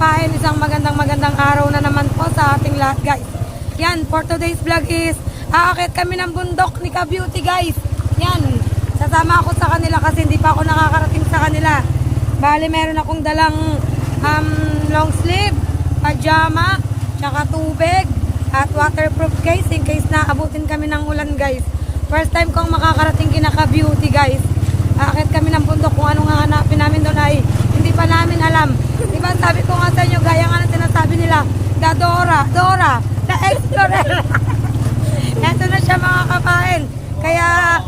kapain, isang magandang araw na naman po sa ating lahat guys. Yan, for today's vlog is aakit kami ng bundok ni Ka-Beauty guys. Yan, sasama ako sa kanila kasi hindi pa ako nakakarating sa kanila. Bali meron akong dalang long sleeve, pajama, tsaka tubig at waterproof case in case na abutin kami ng ulan guys. First time kong makakarating kina Ka-Beauty guys. Aakit kami ng bundok, kung anong hanapin namin doon ay hindi pa namin alam. Diba sabi ko nga sa inyo, gaya nga ng sinasabi nila, Dora, the Explorer. Eto na siya mga kapain. Kaya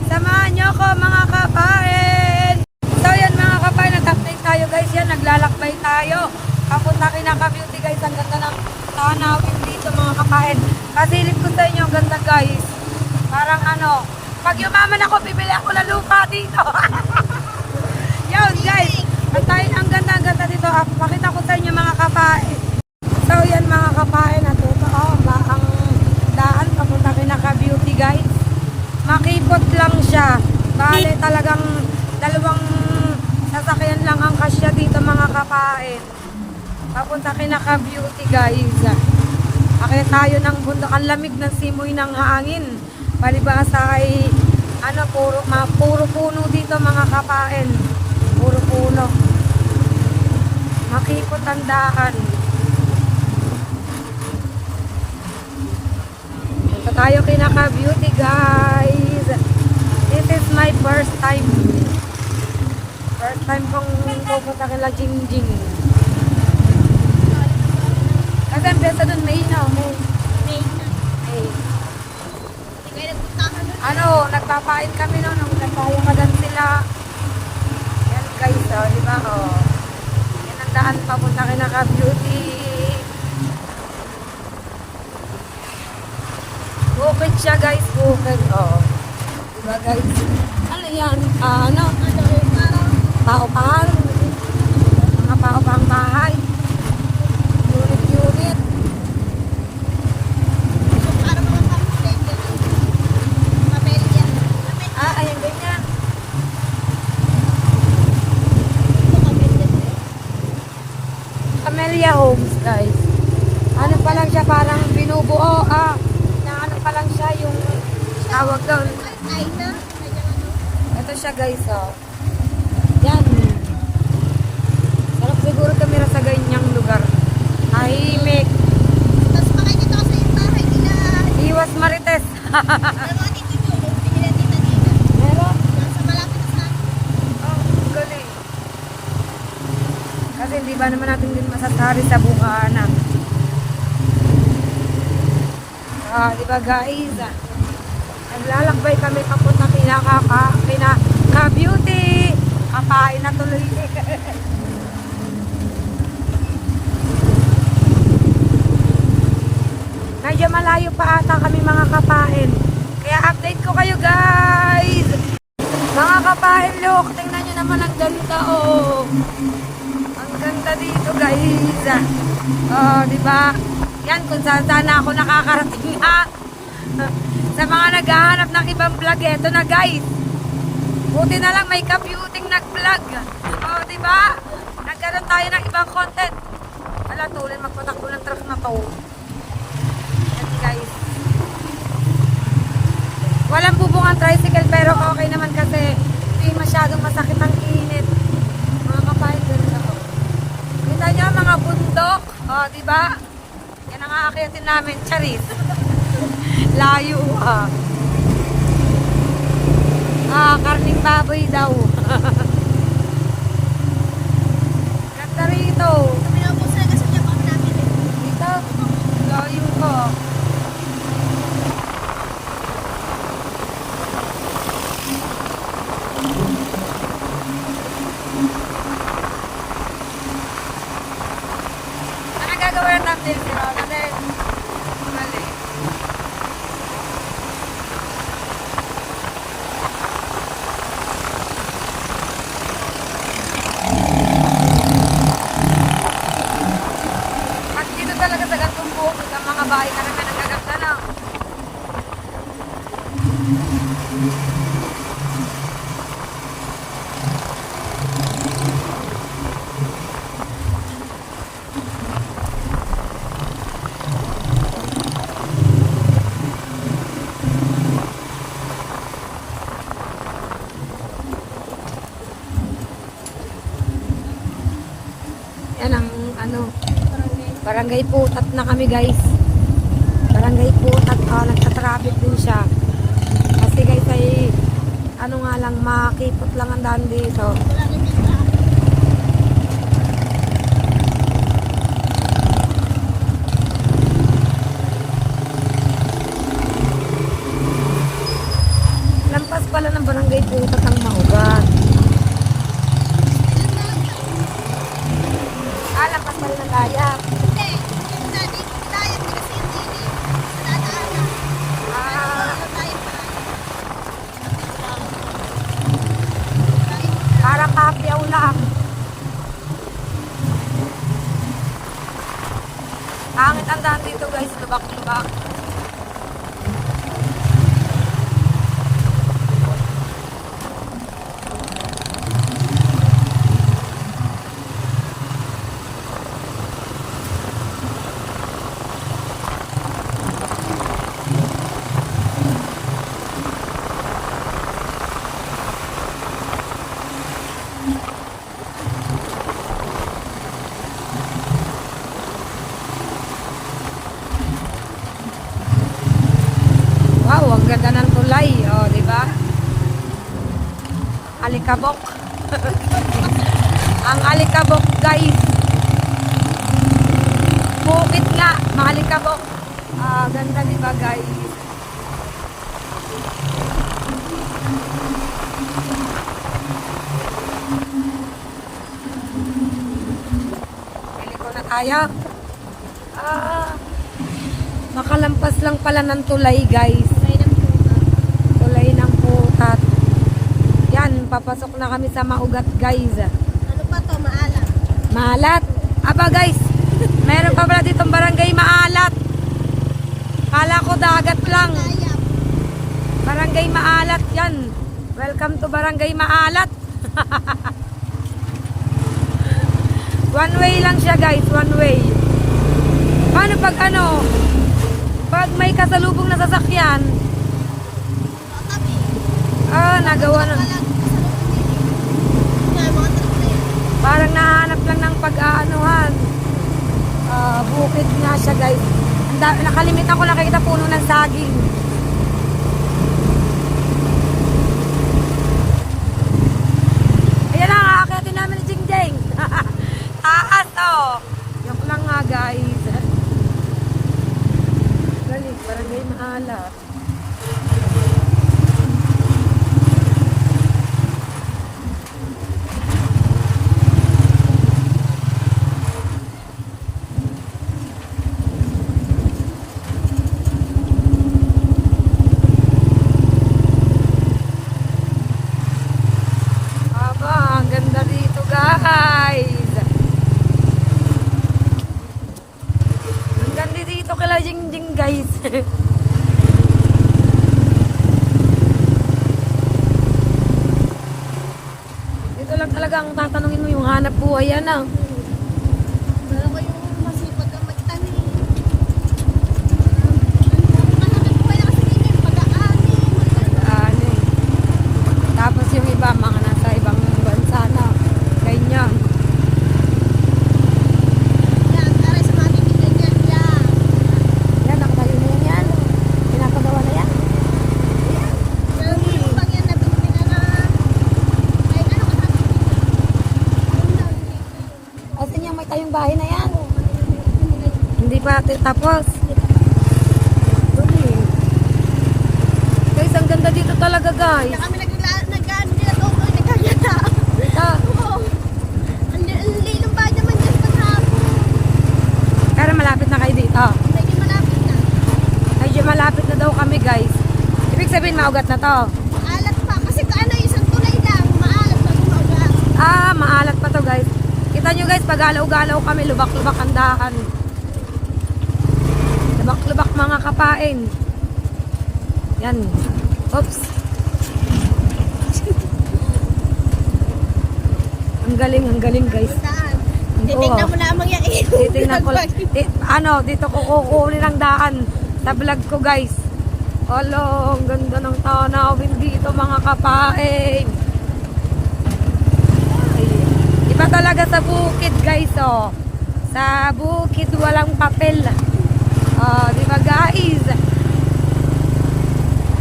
samahan nyo ko mga kapain. So yan mga kapain, nag-update tayo guys yan, naglalakbay tayo. Papunta kina Ka-Beauty guys, ang ganda ng tanawin dito mga kapain. Kasilip ko sa inyo, ang ganda guys. Parang ano, pag yumaman ako, bibili ako ng lupa dito. Yun guys, ang ganda dito. Pakita ko sa inyo mga kapain. So yan mga kapain, at ito ang daan papunta kina Ka-Beauty guys. Makipot lang siya. Bale talagang dalawang sasakyan lang ang kasya dito mga kapain. Papunta kina Ka-Beauty guys. Akit tayo ng bundok, ang lamig ng simoy ng hangin. Palibasa ay ano, puro puno dito mga kapain. Puro puno. Makipot ang daan. Ito tayo kina Ka-Beauty guys. This is my first time. First time kong pupunta kila Jingjing. Kasi ang piyesa dun May na. May. Ano, nagpapain kami no, nung nagpapayamadan sila. Yan guys, di ba? Yan ang daan papunta kina Ka-Beauty. Bukid siya guys, bukid. Di ba guys? Ano yan? Ano? Pao-pao. Mga pao-pang bahay. Unit. Ayan ganyan. Camellia Homes guys. Ano pa lang siya, parang binubuo. Na ano pa lang siya yung tawag doon. Ito siya guys. Yan. Sarap siguro kamera sa ganyang lugar. Tahimik. Tapos makikita ko sa yung bahay nila. Iwas marites. Meron? Nasa malapit sa Galing. Kasi hindi ba naman natin din masasari sa bukanan. Di ba guys? Naglalakbay kami papunta kina Ka-Beauty. Kapain na tuloy. Medyo malayo pa ata kami mga kapain. Kaya update ko kayo guys. Mga kapain, look, tingnan nyo naman ang ganda Ang ganda dito guys. Diba? Yan kung saan sana ako nakakarating ha. Sa mga naghahanap ng ibang vlog, eto na guys. Buti na lang may Ka-Beauty nag-vlog. Diba? Nagkaroon tayo ng ibang content. Wala, tulin magpatakbo ng truck na to. Yan guys. Walang bubong ang tricycle pero okay naman kasi hindi masyadong masakit ang init. Mga kapain din ako. Kita nyo mga bundok. Diba? Yan ang aakyatin namin. Charis. Layo karning baboy daw. Ganda rito. Tuminaw po sila kasi niya pang namin Dito. Layo ko. Ano gagawin natin? Ano din? Mali. Pag dito talaga sa gantong buhok, ang mga bahay ka naman nagaganda na. Barangay Putat na kami guys. Barangay Putat. Nagtatraffic din siya. Kasi guys ay ano nga lang, makipot lang ang daan dito. Wala rin bigla. Lampas pala ng Barangay Putat ang Maugat. Lampas pala ng Dayap. Hindi. Yung dati, tayo kasi hindi sa dadaanan. Tayo pa. Para kapyaw lang. Angit ang daan dito guys, lubak-lubak. Wow, ang ganda ng tulay, oh, di ba? Alikabok. Ang alikabok, guys. Bukit nga, maalikabok. Ganda, di ba, guys? Pili ko na tayo. Makalampas lang pala ng tulay, guys. Tulay ng Putat. Yan, papasok na kami sa Maugat, guys. Ano pa to? Maalat. Maalat. Aba, guys. Meron pa pala ditong barangay Maalat. Kala ko dagat lang. Dayap. Barangay Maalat yan. Welcome to Barangay Maalat. One way lang siya, guys. One way. Paano pag ano? Pag may kasalubong na sasakyan, Kami. nagawa na. Walang kasalubong din. Nga, mga truck na yan. Parang nahanap lang ng pag-aanuhan. Bukid nga siya, guys. Nakalimutan ko, nakikita puno ng saging. Ayan na, aakyatin namin ni Jingjing. Taas, oh. Yung lang nga, guys. Galing, barangay Maalat. Aba, ang ganda dito, guys. Ang ganda dito kila Jingjing, guys. Dito lang talaga ang tatanungin mo yung hanap buhay, yan ah. Pero ko yung masipag ang magtanim. Mahanap ko na kasi din yung pag-aani. Ano eh. Tapos yung iba, mga nasa ibang bansa na. Ganyan. Yan, taray sa mga bibigyan yan. Yan. Yan, nakatayo na yan. Pinapagawa na yan. Pero yung pang yan nabili na na. Ay, ano ka sabi? Yung lang, Asan yung may tayong bahay na yan? Hindi pa tapos. Tuloy. Guys, ang ganda dito talaga, guys. kaya kami nag-ano nila to. Nagkaganda. Dito. Oo. Ang lilong ba naman dyan paghapon? Pero malapit na kayo dito. Medyo malapit na. Medyo malapit na daw kami, guys. Ibig sabihin, maugat na to. Maalat pa. Kasi ano, isang tulay lang. Maalat pa gumagat. Maalat pa to, guys. Kita nyo, guys, pag galaw-galaw kami, lubak-lubak ang daan. Lubak-lubak mga kapain. Yan. Oops. Ang galing, guys. Daan. Titignan mo lamang yung Titingnan ko lang. Dito ko kukunin ang daan sa vlog ko, guys. Alo, ang ganda ng tanawin dito, mga kapain. Ay, iba talaga sa bukid, guys, oh. Sa bukid walang papel. Oh, di ba guys?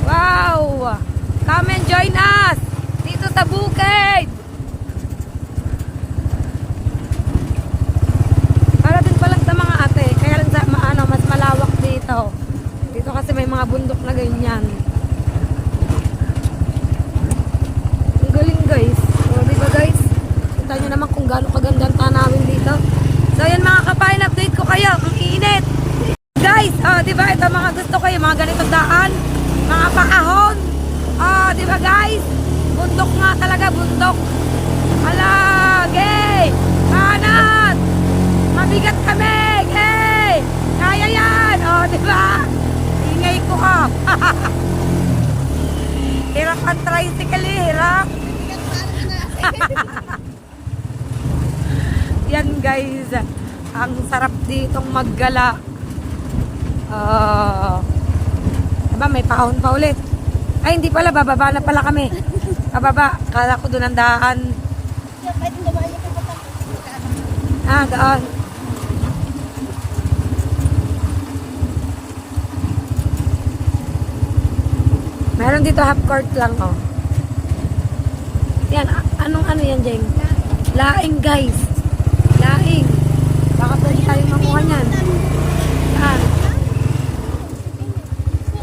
Wow! Come and join us dito sa bukid. Para din palang sa mga ate, kaya lang sa mas malawak dito. Dito kasi may mga bundok na ganyan. Ang galing guys. O, di ba guys? Kita nyo naman kung gaano kaganda ang tanawin dito. So yan mga kapain, update ko kayo. Ang init. Guys, di ba ito mga gusto ko yung mga ganitong daan, mga paahon. Di ba guys? Bundok nga talaga, bundok. Ala, gay! Kanan! Mabigat kami! Gay! Kaya yan! Di ba? Ingay ko Hirap ang tricycle hirap. Yan guys, ang sarap ditong maggala. Diba may paahon pa ulit. Ay hindi pala, bababa na pala kami. Bababa, kala ko doon ang daan. Daan. Meron dito half court lang Yan, anong ano yan, Jeng? Laing guys. Laing. Baka pwede tayong makuha niyan. Yan.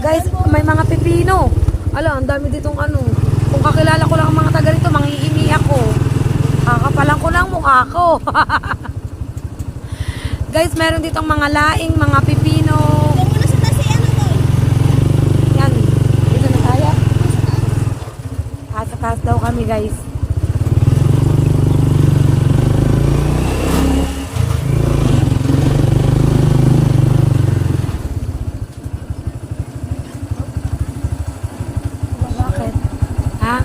Guys, may mga pipino. Ala, ang dami ditong Kung kakilala ko lang ang mga taga rito, manghihingi ako. Kakapalan ko lang mukha ko. Guys, meron ditong mga laing, mga pipino. Yan. Dito na tayo. Sa taas daw kami, guys. Bakit? Ha?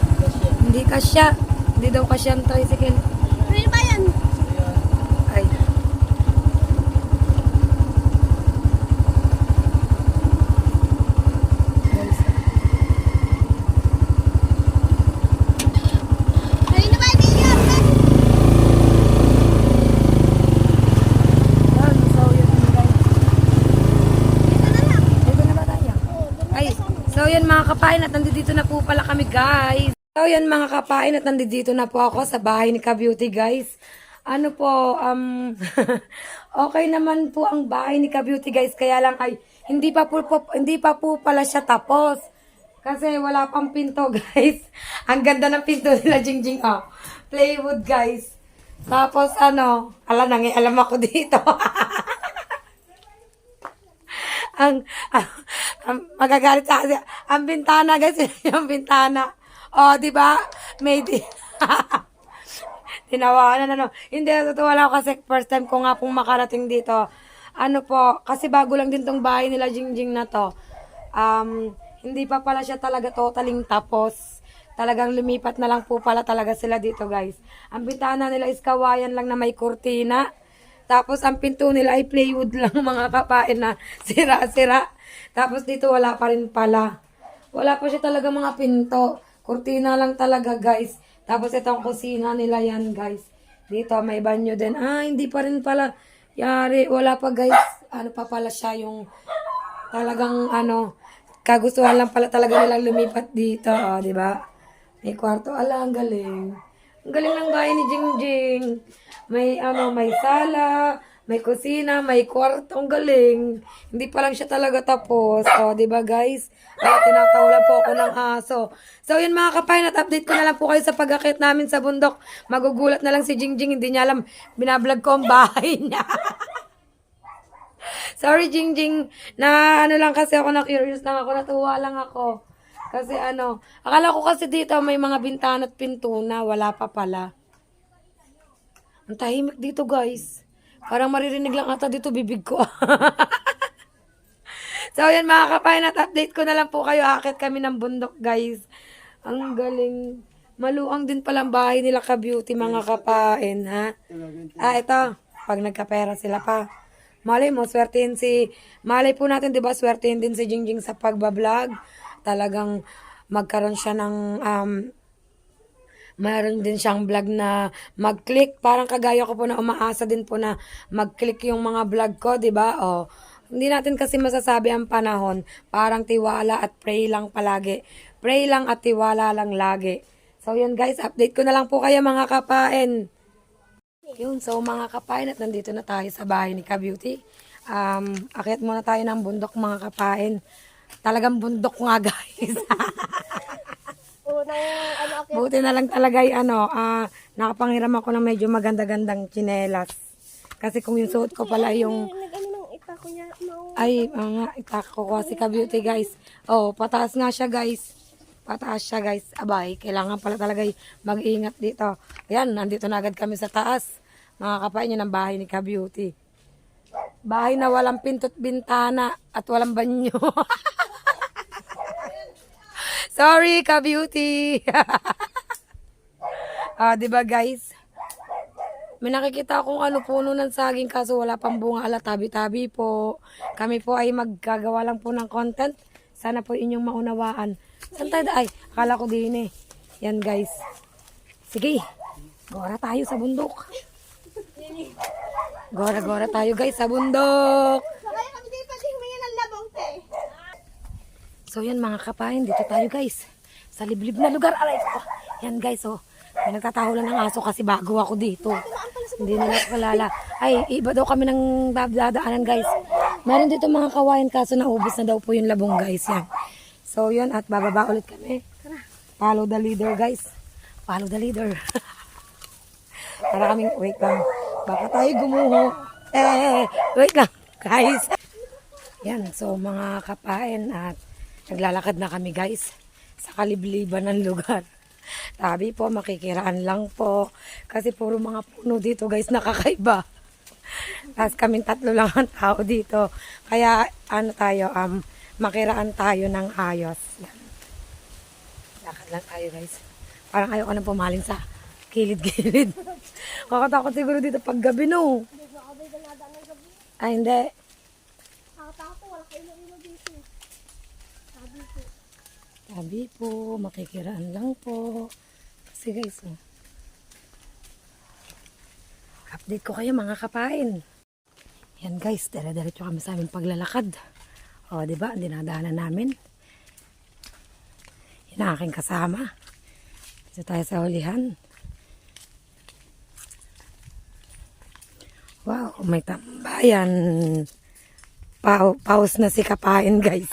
Hindi kasya. Hindi daw kasya ang tricycle. Ano ba yan? Ay. Kanina ba hindi yan? Yan, so yun guys. Ito na lang. Dito na ba tayo? Oh, Ay, so yan mga kapain at nandito na po pala kami guys. So yan mga kapain at nandito na po ako sa bahay ni Ka-Beauty guys. Ano po, okay naman po ang bahay ni Ka-Beauty guys. Kaya lang ay hindi pa po pala siya tapos. Kasi wala pang pinto guys. Ang ganda ng pinto nila Jingjing Plywood guys. Tapos alam ako dito. Magagalit sa kasi ang bintana guys, yung bintana. Di ba? Tinawanan Hindi natutuwa lang ako kasi first time ko nga pong makarating dito. Kasi bago lang din tong bahay nila Jingjing na to. Hindi pa pala siya talaga totaling tapos. Talagang lumipat na lang po pala talaga sila dito guys. Ang bintana nila is kawayan lang na may kurtina. Tapos ang pinto nila ay plywood lang mga kapain na sira-sira. Tapos dito wala pa rin pala. Wala pa siya talaga mga pinto. Kurtina lang talaga guys. Tapos itong kusina nila yan guys. Dito may banyo din. Hindi pa rin pala. Yari, wala pa guys. Ano pa pala siya yung talagang kagustuhan lang pala talaga nilang lumipat dito. Di ba? May kwarto. Ala, ang galing. Ang galing ng bahay ni Jingjing. May may sala, may kusina, may kwarto. Ang galing. Hindi pa lang siya talaga tapos. Di ba guys? Ay, tinatawalan po ako ng aso. So, yun mga kapain, at update ko na lang po kayo sa pag-akit namin sa bundok. Magugulat na lang si Jingjing. Hindi niya alam, binablog ko ang bahay niya. Sorry, Jingjing. Na lang kasi ako na-curious lang ako. Natuwa lang ako. Kasi akala ko kasi dito may mga bintana at pinto na. Wala pa pala. Ang tahimik dito, guys. Parang maririnig lang ata dito bibig ko. So, yan mga kapain, at update ko na lang po kayo. Akit kami ng bundok, guys. Ang galing. Maluang din palang bahay nila Ka-Beauty, mga kapain, ha? Ito. Pag nagkapera sila pa. Malay mo, swertein malay po natin, di ba, swertein din si Jingjing sa pagbablog. Talagang magkaroon siya ng Mayroon din siyang vlog na mag-click. Parang kagaya ko po na umaasa din po na mag-click yung mga vlog ko, di ba? O, hindi natin kasi masasabi ang panahon. Parang tiwala at pray lang palagi. Pray lang at tiwala lang lagi. So yun guys, update ko na lang po kayo mga kapain. Yun, so mga kapain at nandito na tayo sa bahay ni Ka-Beauty. Akyat muna tayo ng bundok mga kapain. Talagang bundok nga guys. Unang ano ako. Buti na lang talaga nakapangiram ako ng medyo maganda-gandang tsinelas. Kasi kung yung suot ko pala yung Nag-ano ng ipa ko niya. ay, nga, itako ko si Ka-Beauty guys. Oh, pataas nga siya guys. Pataas siya guys. Abay, kailangan pala talaga mag-ingat dito. Ayan, nandito na agad kami sa taas. Mga kapain yun ang bahay ni Ka-Beauty. Bahay na walang pinto't bintana at walang banyo. Sorry, Ka-Beauty. Di ba guys? May nakikita akong puno ng saging kaso wala pang bunga, ala tabi-tabi po. Kami po ay maggagawa lang po ng content. Sana po inyong maunawaan. Saan tayo? Ay, akala ko din eh. Yan guys. Sige, gora tayo sa bundok. Gora tayo guys sa bundok. So kaya kami di pwede humingi ng labong te. So yan mga kapain, dito tayo guys. Sa liblib na lugar. Aray ko. Yan guys, oh. May nagtatahulan ng aso kasi bago ako dito. Hindi nila kalala. Ay, iba daw kami ng dadaanan guys. Meron dito mga kawain kaso naubos na daw po yung labong guys. Yan. So yun, at bababa ulit kami. Follow the leader guys. Follow the leader. Para kaming, wait lang. Baka tayo gumuho. Wait lang guys. Yan, so mga kapain at naglalakad na kami guys sa kalibliban ng lugar. Sabi po, makikiraan lang po. Kasi puro mga puno dito guys, nakakaiba. Tapos kaming tatlo lang ang tao dito. Kaya makiraan tayo ng ayos. Yan. Lakad lang tayo guys. Parang ayoko na pumaling sa kilid-kilid. Kakatakot siguro dito pag gabi no. Hindi na ako dinadaan ng gabi. Ay hindi. Nakatako, wala kayo ng ilo dito. Sabi ko. Sabi po, makikiraan lang po. Kasi guys, update ko kayo mga kapain. Yan guys, dala-diretso kami sa aming paglalakad. O, di ba? Dinadaanan namin. Yan ang aking kasama. Dito tayo sa hulihan. Wow, may tambayan. Pause na si kapain guys.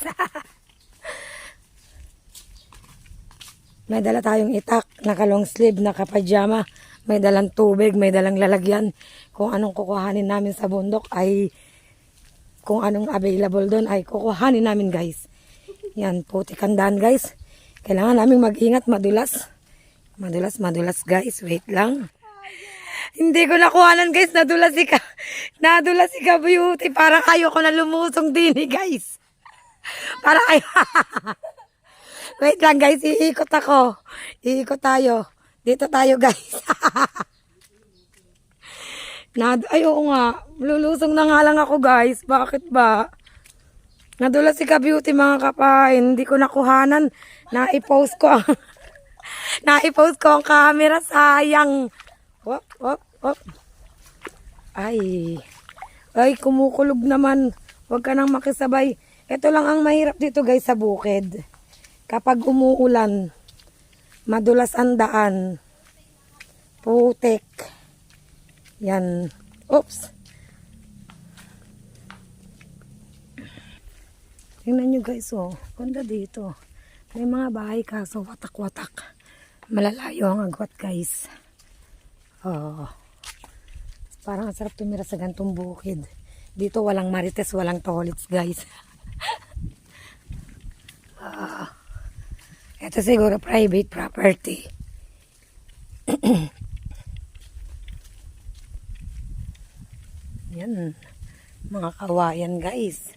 May dala tayong itak, naka long sleeve, naka pajama, may dalang tubig, may dalang lalagyan. Kung anong kukuhanin namin sa bundok ay, kung anong available doon ay kukuhanin namin guys. Yan, putik ang daan guys. Kailangan namin mag-ingat, madulas. Madulas guys, wait lang. Hindi ko nakuhanan guys, nadulas si Ka-Beauty. Parang ayoko na lumusong din guys. Parang wait lang guys, iikot ako. Iikot tayo. Dito tayo guys. Ayoko nga. Lulusong na nga lang ako guys. Bakit ba? Nadulas si Ka-Beauty mga kapain. Hindi ko nakuhanan. Naipost ko ang camera. Sayang. Wop. Ay, kumukulog naman. Huwag ka nang makisabay. Ito lang ang mahirap dito guys sa bukid. Kapag umuulan, madulas ang daan. Putik. Yan. Oops. Tingnan nyo guys, oh. Ganda dito. May mga bahay kaso watak-watak. Malalayo ang agwat guys. Oh. Parang ang sarap tumira sa gantong bukid. Dito walang marites, walang toilets guys. Ito siguro private property. Yan. Mga kawayan guys.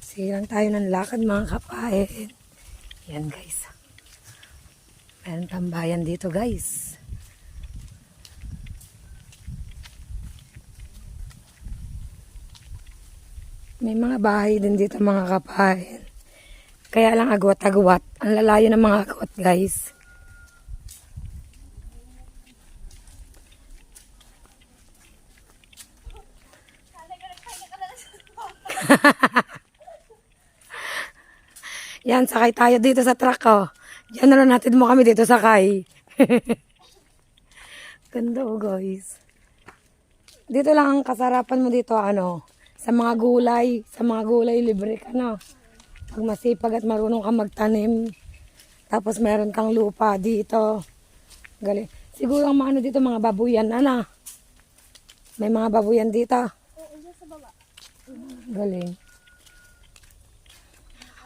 Silang tayo ng lakad mga kapain. Yan guys. Meron tambayan dito guys. May mga bahay din dito mga kapain. Kaya lang agwat-agwat. Ang lalayo ng mga agwat guys. Yan, sakay tayo dito sa truck oh. Diyan na lang natin mo kami dito sakay. Ganda oh guys. Dito lang ang kasarapan mo dito ano. Sa mga gulay libre ka na. Pag masipag at marunong ka magtanim. Tapos meron kang lupa dito. Galing. Siguro ang mga ano dito mga babuyan na. May mga babuyan dito. Oo, dyan sa baba. Galing.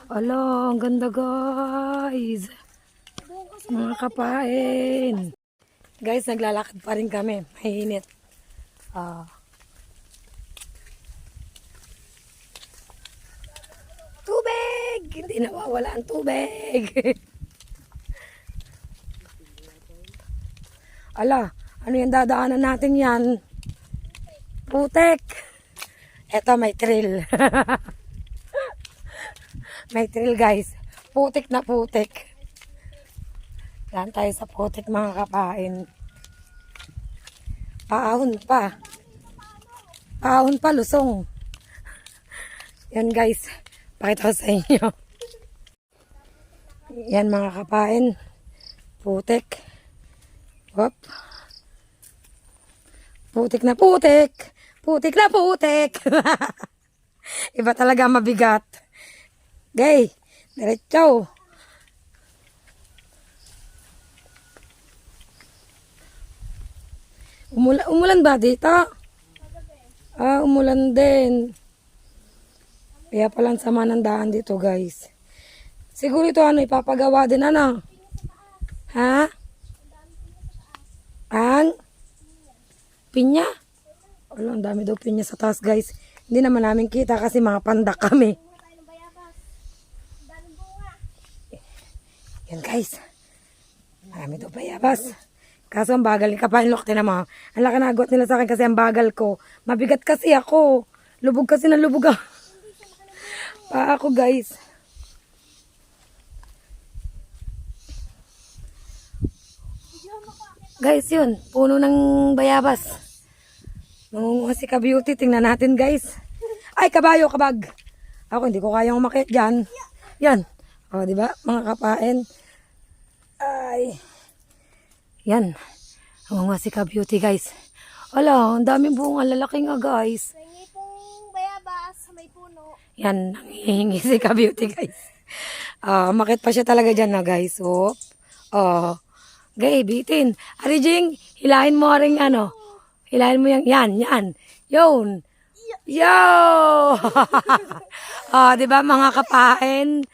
Ala, ang ganda guys. Doon kasi Mga kapain. Guys, naglalakad pa rin kami. Mainit. Tubig! Hindi nawawala ang tubig. Ala, ano yung dadaanan natin yan? Putek. Eto, may trail. May trail guys. Putik na putik. Yan tayo sa putik mga kapain. Paahon pa. Paahon pa, lusong. Yan guys. Pakita ko sa inyo. Yan mga kapain. Putik. Whoop. Putik na putik. Putik na putik. Iba talaga mabigat. Gay. Diretso. Umulan ba dito? Umulan din. Kaya palang sama ng daan dito, guys. Siguro ito ano, ipapagawa din ano? Ha? Ang? Pinya? Wala, ang dami daw pinya sa taas, guys. Hindi naman namin kita kasi mga pandak kami. tayo ng bayabas. Daming bunga. Yan, guys. Marami daw bayabas. Kaso ang bagal ni Kapain Lok, tinama. Ang laki na agot nila sa akin kasi ang bagal ko. Mabigat kasi ako. Lubog kasi na lubog ako. Pa ako guys. Guys yun, puno ng bayabas. Nangunguha si Ka-Beauty, tingnan natin guys. Ay, kabayo, kabag. Ako hindi ko kayang umakyat dyan. Yan. O, di ba mga kapain? Ay. Yan. Nangunguha si Ka-Beauty guys. Ala, ang daming bunga, lalaki nga guys. May pong bayabas sa may puno. Yan, nangihingi si Ka-Beauty guys. Umakyat pa siya talaga dyan na guys. Oh. Gay, bitin. Ari Jing, hilahin mo rin ano. Hilahin mo yan. Yun. Yo! Di ba mga kapain?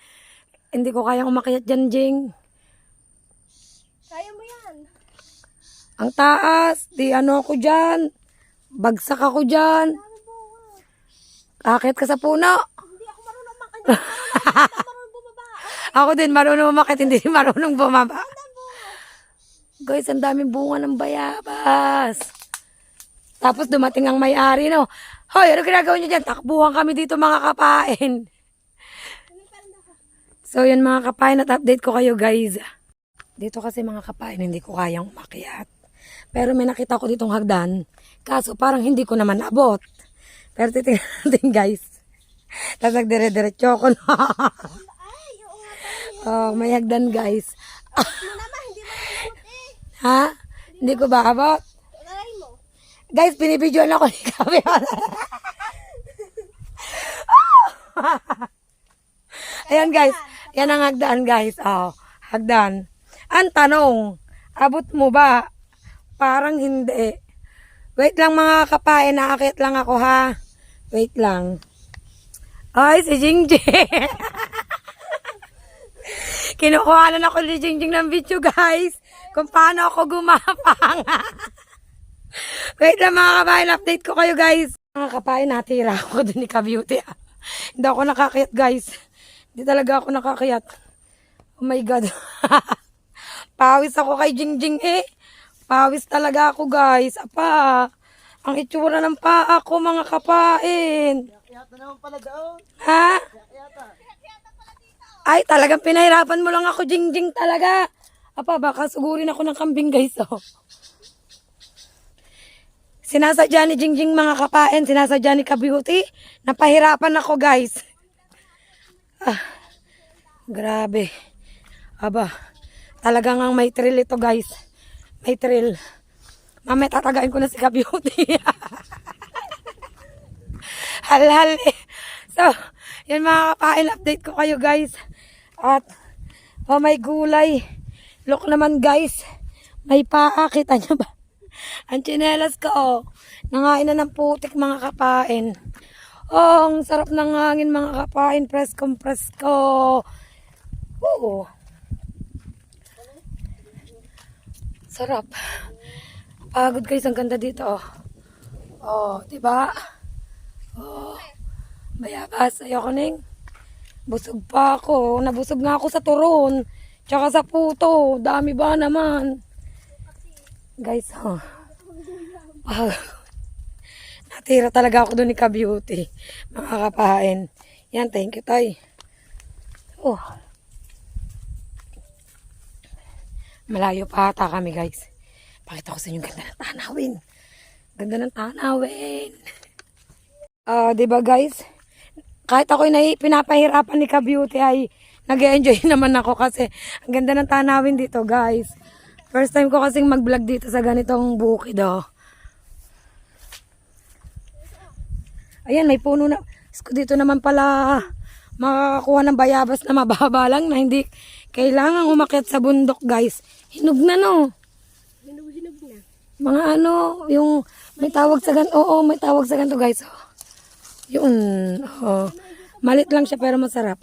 Hindi ko kayang umakyat dyan, Jing. Kaya mo yan. Ang taas. Di ano ako dyan. Bagsak ako dyan. Daming bunga. Akit ka sa puno. Hindi ako marunong makanya. Hindi ako marunong bumaba. Ako din marunong umakyat, hindi marunong bumaba. Guys, ang daming bunga ng bayabas. Tapos dumating ang may-ari, no? Hoy, ano ginagawa niyo dyan? Takbuhan kami dito mga kapain. So, yan mga kapain, at update ko kayo guys. Dito kasi mga kapain, hindi ko kayang umakyat. Pero may nakita ko ditong hagdan. Kaso parang hindi ko naman abot. Pero titingnan natin guys. Tapos nagdire-diretso ako na. Ay, oo nga. May hagdan guys. Ano naman, hindi mo nakabot eh. Ha? Hindi ko ba abot? Alay mo. Guys, binibidyoan ako ni Kabe. Ayan guys. Yan ang hagdan guys. Hagdan. Ang tanong, abot mo ba? Parang hindi. Wait lang mga kapain, naakit lang ako ha. Wait lang. Ay, si Jingjing. Kinukuhanan ako ni Jingjing ng video guys. Kung paano ako gumapang. Wait lang mga kapain, update ko kayo guys. Mga kapain, natira ako dun ni Ka-Beauty. Hindi ako nakakayat guys. Hindi talaga ako nakakayat. Oh my God. Pawis ako kay Jingjing eh. Pawis talaga ako guys. Apa, ang itsura ng paa ko mga kapain. Yata naman pala doon. Ha? Yata. Ay, talagang pinahirapan mo lang ako, Jingjing talaga. Apa, baka sugurin ako ng kambing, guys, oh. Sinasadya ni Jingjing mga kapain, sinasadya ni Ka-Beauty. Napahirapan ako, guys. Ah, grabe. Aba, talagang ang may thrill ito, guys. May thrill. Mamaya tatagain ko na si Ka-Beauty. Halal eh. So, yan mga kapain, update ko kayo, guys. At, oh, may gulay. Look naman, guys. May paa, kita nyo ba? Ang tsinelas ko, oh. Nangain na ng putik, mga kapain. Oh, ang sarap ng hangin, mga kapain. Preskong presko. Oo. Sarap. Pagod, guys. Ang ganda dito, oh. Oh, diba? Oh. Bayabas. Ayoko ning. Busog pa ako. Nabusog nga ako sa turon. Tsaka sa puto. Dami ba naman? Guys, oh. Natira talaga ako doon ni Ka-Beauty. Mga kapain. Yan, thank you, tay. Oh. Malayo pa ata kami, guys. Pakita ko sa inyo ganda ng tanawin. Ganda ng tanawin. Diba, guys? Kahit ako'y pinapahirapan ni Ka-Beauty ay nag-enjoy naman ako kasi ang ganda ng tanawin dito, guys. First time ko kasing mag-vlog dito sa ganitong bukid, oh. Ayan, may puno na. Dito naman pala makakakuha ng bayabas na mababa lang na hindi kailangan umakyat sa bundok, guys. Hinog na, no? Hinog na. Mga ano, yung may tawag sa ganito. Oo, may tawag sa ganito, guys. Oh. Yun. Oh. Malit lang siya pero masarap.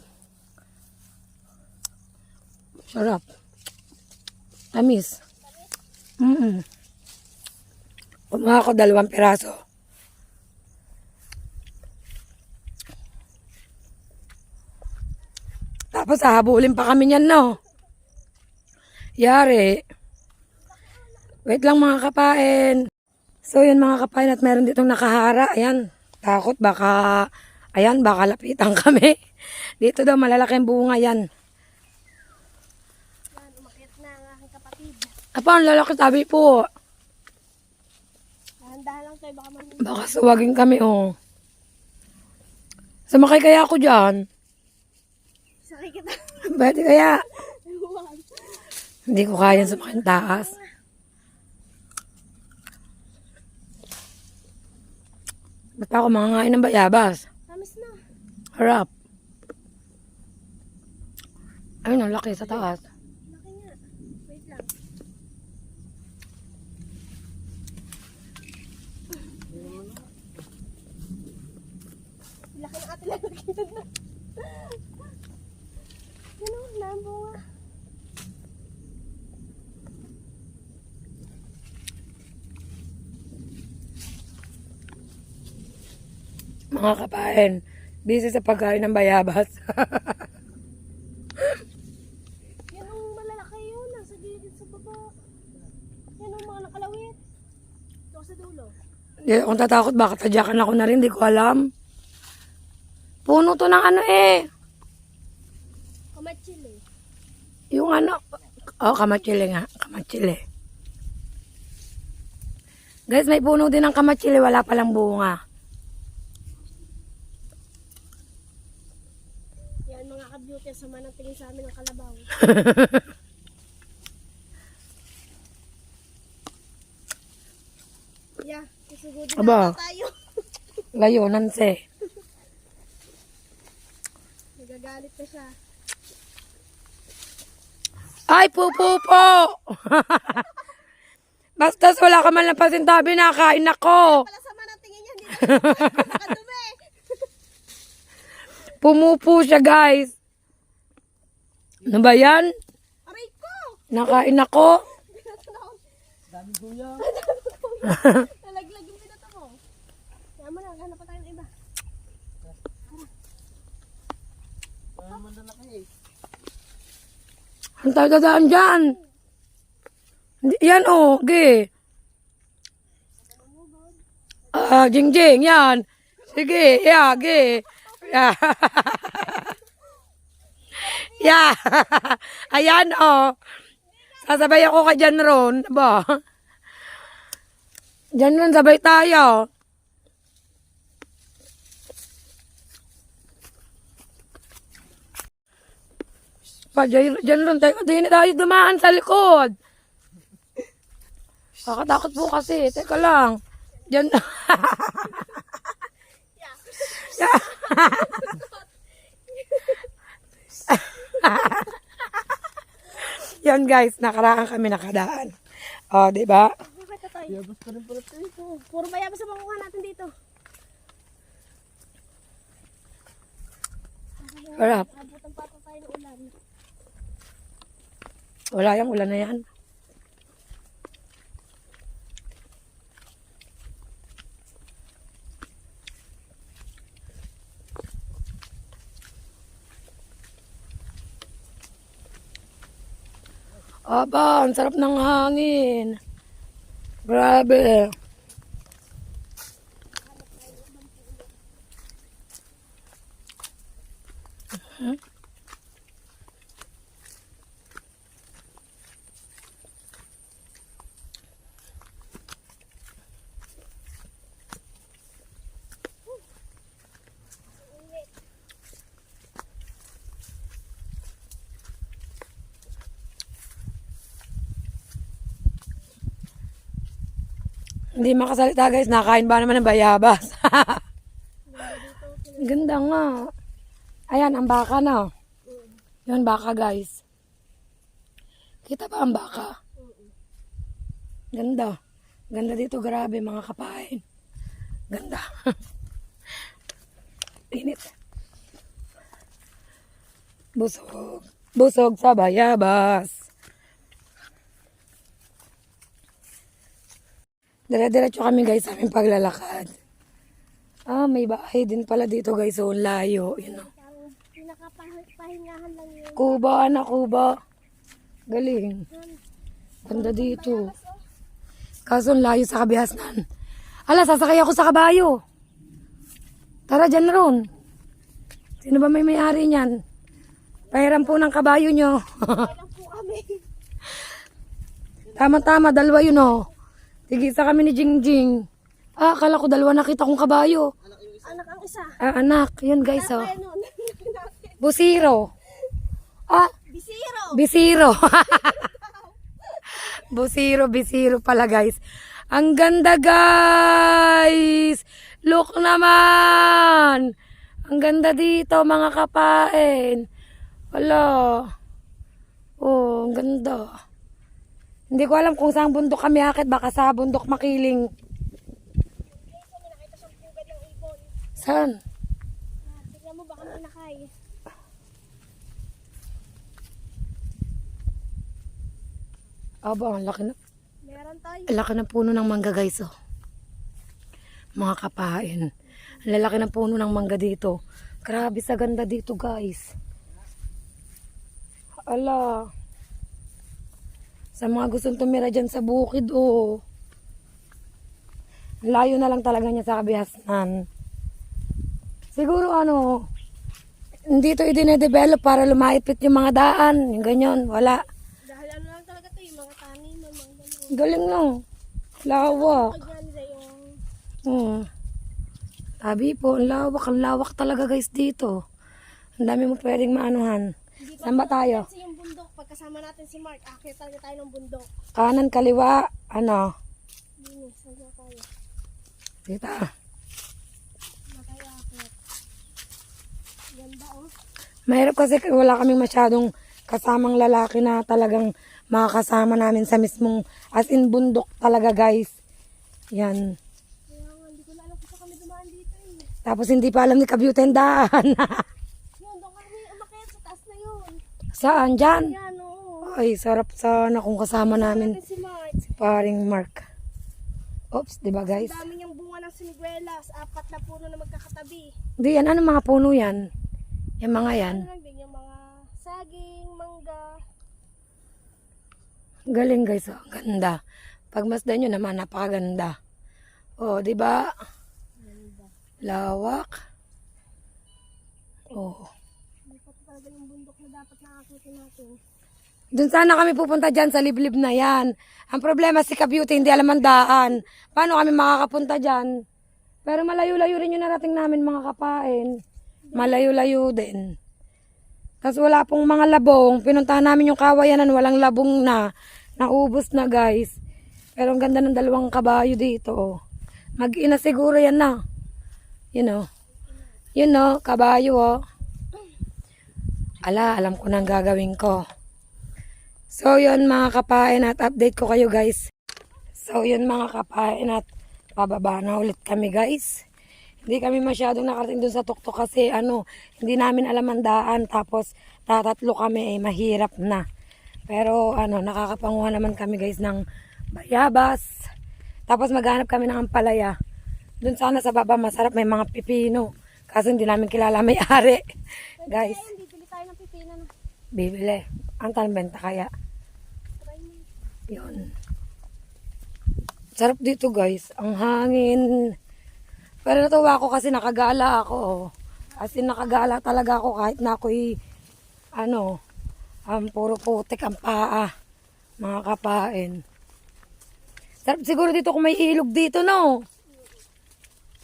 Sarap. Tamis. Kumuha ko 2 piraso. Tapos hahabulin pa kami niyan, no? Yari. Wait lang, mga kapain. So, yun mga kapain at meron ditong nakahara. Ayan. Takot baka, ayan, baka lapitan kami. Dito daw malalaki ang bunga yan. Yan, umakyat na ang aking kapatid. Apa, ang lalaki sabi po. Dahan-dahan lang tayo, baka man. Baka suwagin kami, oh. Sumakay kaya ako dyan. Sakay kita. Pwede kaya? Hindi ko kaya sumakay ng taas. Ba't pa ako mangangain ng bayabas? Tamis na. Harap. Ayun, ang laki sa taas. Laki nga. Wait lang. Laki ng ating lalagyan na. Ganun na ang bunga. Mga kapain, busy sa pagkain ng bayabas. Yan ang malalaki yun. Nasa gilid sa baba. Yan ang mga nakalawit. Ito sa dulo. Hindi akong tatakot, baka tadyakan ako na rin, di ko alam. Puno to ng ano eh. Kamachili. Yung ano, oh, kamatsili nga, kamatsili. Guys, may puno din ng kamatsili, wala palang bunga. Yan mga ka-beauty. Sama ng tingin sa amin ng kalabaw. Yeah, isugod na Aba. tayo. Layo, nanse. Nagagalit na siya. Ay, pupupo! Bastas, wala ka man lang pasintabi, nakain ako. Pala sama ng tingin niya. Hindi na nakadumi. Pumupo siya, guys. Ano ba yan? Aray ko! Nakain ako. Dami guya. Nalaglag yung pinato mo. Kaya mo na, hanap pa tayo ng iba. Parang mandalaki eh. Ang tayo dadaan dyan. Yan, oh, ge. Jingjing, yan. Sige, yeah, ge. Yeah. Yeah. Ayan, oh. Sasabay ako kay Jan Ron. Ba? Jan Ron, sabay tayo. Pa, Jan Ron, di tayo dumaan sa likod. Kakatakot po kasi. Teka lang. Jan... Yan guys, nakaraan kami nakadaan. O, di ba? Bakit tayo? Yabas ka rin pala tayo. Puro bayabas ang makuha natin dito. Harap. Abutan pa tayo ng ulan. Wala yung ulan na yan. Aba, ang sarap ng hangin. Grabe. Hindi makasalita guys, nakain ba naman ng bayabas? Ang ganda nga. Ayan, ang baka na. Yun, baka guys. Kita ba ang baka? Ganda. Ganda dito, grabe mga kapain. Ganda. Init. Busog. Busog sa bayabas. Dire-diretso kami guys sa aming paglalakad. Ah, may bahay din pala dito guys. So, layo. You know. Ang pinakapahingahan lang yun. Kuba, anak, kuba. Galing. Ganda dito. Kaso ang layo sa kabihasnan. Ala, sasakay ako sa kabayo. Tara dyan ron. Sino ba may may-ari niyan? Pahiram po ng kabayo nyo. Kailan po kami? Tama-tama, dalawa yun oh. Tigisa kami ni Jingjing. Ah, akala ko dalawa nakita kong kabayo. Anak ang isa. Ah, anak. Yun guys oh. Kaya nun. Busiro. Ah, Bisiro. Bisiro. Busiro, bisiro pala guys. Ang ganda guys. Look naman. Ang ganda dito mga kapain. Wala. Oh, ang ganda. Hindi ko alam kung saan bundok kami akit. Baka sa bundok Makiling. Kami nakita siyang pugad ng ibon. Saan? Tingnan mo baka may nakay. Aba, ang laki na. Meron tayo. Ang laki ng puno ng mangga guys oh. Mga kapain. Ang lalaki ng puno ng mangga dito. Grabe sa ganda dito guys. Ala. Sa mga gustong tumira dyan sa bukid oh. Ang layo na lang talaga niya sa kabihasnan. Siguro ano, dito i-develop para lumaipit yung mga daan. Yung ganyan, wala. Dahil ano lang talaga to yung mga tanim, mga ganun. Galing no. Lawak. Kaya nila yung Sabi po, ang lawak talaga guys dito. Ang dami mo pwedeng maanuhan. hindi Saan ba tayo? kasi yung bundok. Pagkasama natin si Mark, akit talaga tayo ng bundok. Kanan, kaliwa, ano? Dini, saan na tayo? Dito. Matay akit. Ganda oh. Mahirap kasi wala kaming masyadong kasamang lalaki na talagang makakasama namin sa mismong as in bundok talaga guys. Yan. Kaya nga, hindi ko na alam kung saan kami dumaan dito eh. Tapos hindi pa alam ni Kabyute ang daan. Yun, doon kami umakyat sa taas na yun. Saan? Dyan? Yan oo. Ay, sarap sana kung kasama namin Natin si Mark. si paring Mark. Oops, di ba guys? Ang dami niyang bunga ng siniguelas. 4 na puno na magkakatabi. Di yan, ano mga puno yan? Yung mga yan. Ano lang din yung mga saging, mangga. Galing guys, oh. Ganda. Pagmasdan nyo naman, napakaganda. Oh, di ba? Lawak. Oh. Hindi pa talaga yung bundok na dapat nakakitin natin. Doon sana kami pupunta dyan sa liblib na yan. Ang problema si Ka-Beauty, hindi alam ang daan. Paano kami makakapunta dyan? Pero malayo-layo rin yung narating namin mga kapain. Malayo-layo din. Tapos wala pong mga labong. Pinuntahan namin yung kawayanan, walang labong na. Naubos na guys. Pero ang ganda ng dalawang kabayo dito. Oh. Mag-ina siguro yan na. You know. You know, kabayo oh. Alam ko nang gagawin ko. So yun mga kapain at update ko kayo guys. So yun mga kapain at pababa na ulit kami guys. Hindi kami masyadong nakarating dun sa tuktok kasi hindi namin alam ang daan. Tapos tatatlo kami mahirap na. Pero nakakapanguha naman kami guys ng bayabas. Tapos maghanap kami ng ampalaya. Dun sana sa baba masarap may mga pipino. Kaso hindi namin kilala may-ari. Guys, Ayun, bibili tayo ng pipino na. bibili. Ang tanbenta kaya. Try mo. Yun. Sarap dito guys. Ang hangin. Pero natuwa ako kasi nakagala ako. Oh. As in nakagala talaga ako kahit na ako'y puro putik ang paa. Mga kapain. Sarap siguro dito kung may ilog dito, no?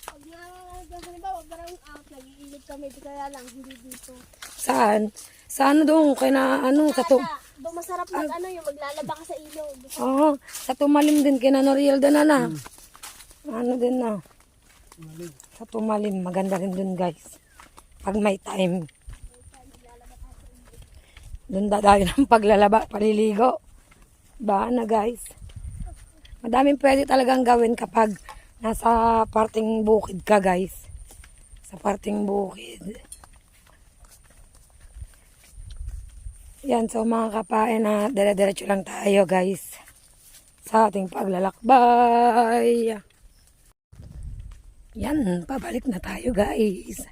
Pag halimbawa, brown out, nag-iilid kami, di kaya lang, hindi dito. Saan? Sa doon? Kaya sa to. Doon masarap yung maglalaba ka sa ilog. Oo. Sa tumalim din. Kina Noriel din na. Din na. Sa tumalim. Maganda rin dun guys. Pag may time. Doon dadayo ng paglalaba. Paliligo. Ba na guys. Madaming pwede talagang gawin kapag nasa parting bukid ka guys. Sa parting bukid. Yan, so mga kapain na dire-diretso lang tayo guys sa ating paglalakbay. Yan, pabalik na tayo guys.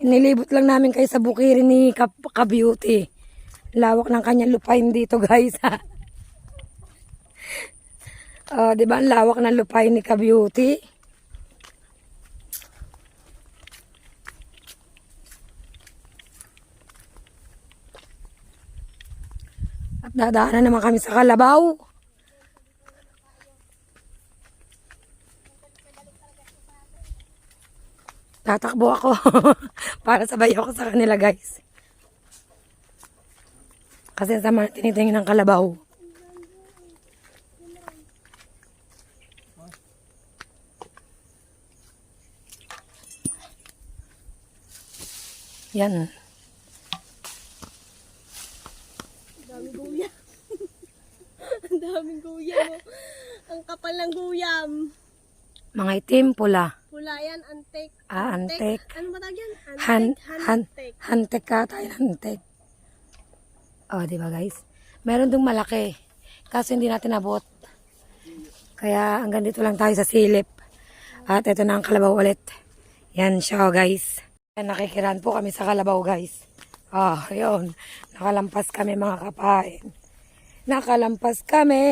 Inilibot lang namin kayo sa bukirin ni Ka-Beauty. Lawak ng kanyang lupain dito guys. Di ba ang lawak ng lupain ni Ka-Beauty? At dadaanan naman kami sa Kalabaw. Tatakbo ako para sabay ako sa kanila guys. Kasi sa mga tinitingin ng Kalabaw. Yan. Daming guyam. Ang daming guyam. Ang kapal ng guyam. Mga itim, pula. Pula yan, antek. Antek. Ano ba tawag yan? Antek. Hantek ka tayo, hantek. Di ba guys? Meron dong malaki. Kaso hindi natin abot. Kaya hanggang dito lang tayo sa silip. At ito na ang Kalabaw ulit. Yan siya guys. Nakikiran po kami sa Kalabaw guys. Yun. Nakalampas kami mga kapain. Nakalampas kami.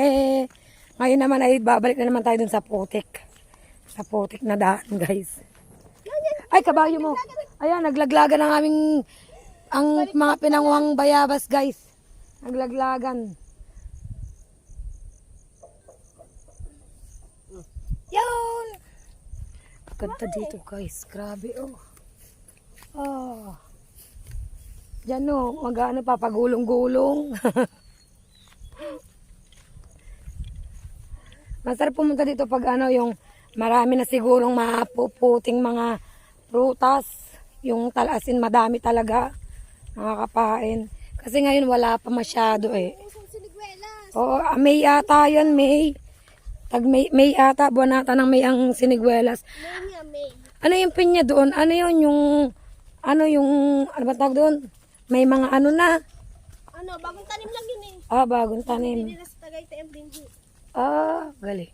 Ngayon naman ay babalik na naman tayo dun sa putik. Sa putik na daan guys. Ay, kabayo mo. Ayan, naglaglagan ng aming ang mga pinanguhang bayabas guys. Naglaglagan. Yun! Ganda dito guys. Grabe Diyan mag-ano pa, pagulong-gulong. Masarap pumunta dito pag yung marami na sigurong mapuputing mga prutas. Yung talasin madami talaga. Nakakapain. Kasi ngayon wala pa masyado Pusong siniguelas. Oo, May ata yun, May. May ata, buwan ata ng May ang siniguelas. May nga, may. Ano yung pinya doon? Ano ba tawag doon? May mga na. Bagong tanim lang yun eh. Bagong tanim. Hindi na sa Tagaytay ang brinji. Galing.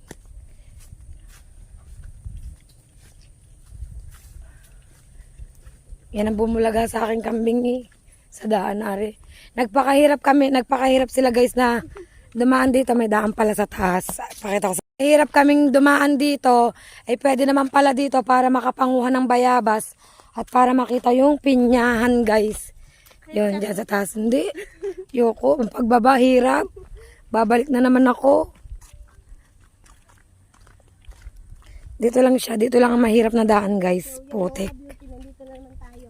Yan ang bumulaga sa aking kambing sa daan ari. Nagpakahirap sila guys na dumaan dito, may daan pala sa taas. Pakita ko sa... Hirap kaming dumaan dito, ay pwede naman pala dito para makapanguha ng bayabas at para makita yung pinyahan, guys. Yun, dyan sa taas. Hindi. Yoko, ang pagbaba, hirap. Babalik na naman ako. Dito lang siya. Dito lang ang mahirap na daan, guys. Putik. Beauty, nandito na naman tayo.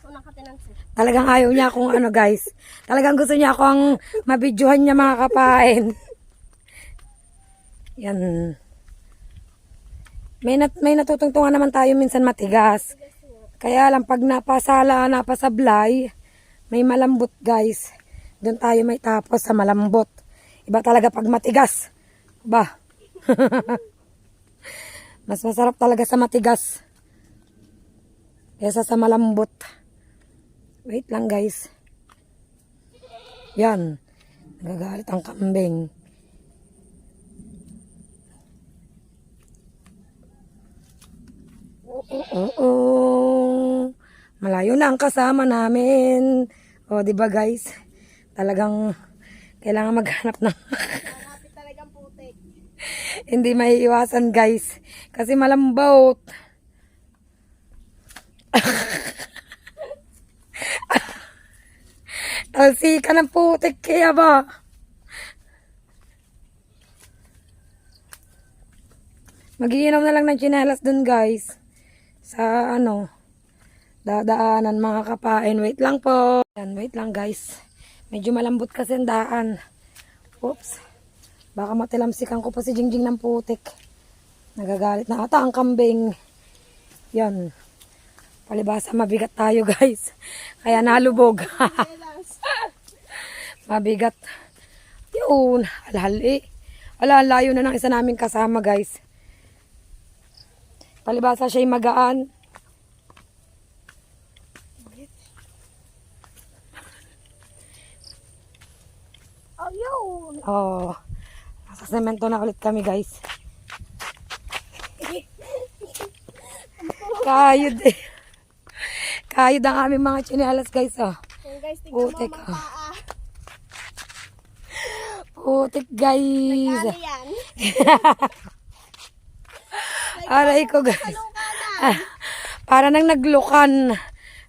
Unang katinansi. Talagang ayaw niya akong ano, guys. Talagang gusto niya akong mabidyohan niya mga kapain. Yan. May natutungtungan naman tayo minsan matigas. Kaya lang pag napasablay, may malambot, guys. Doon tayo may tapos sa malambot. Iba talaga pag matigas. Ba? Mas masarap talaga sa matigas kaysa sa malambot. Wait lang, guys. Yan. Nagagalit ang kambing. Oo. Malayo na ang kasama namin. O, di ba, guys? Talagang kailangan maghanap ng Malapit talagang putik. hindi maiiwasan, guys. Kasi malambot. Talsika ng putik kaya ba? Magiinom na lang ng tsinelas dun, guys. Sa ano, dadaanan mga kapain. Wait lang po. Yan, wait lang, guys. Medyo malambot kasi ang daan. Oops. Baka matilamsikan ko pa si Jingjing ng putik. Nagagalit na ata ang kambing. Yan. Palibasa mabigat tayo, guys. Kaya nalubog. Mabigat. Yun. Alhali. Wala, ang layo na ng isa naming kasama, guys. Palibasa siya'y magaan. Oh, yun. Oh. Nasa semento na ulit kami, guys. Kayod eh. Kayod ang aming mga tsinelas, guys, oh. Yung guys, tingnan mo Putik, mga oh. paa. Putik, guys. Ano yan? Aray ko, guys. Kalukanan. Para nang naglukan.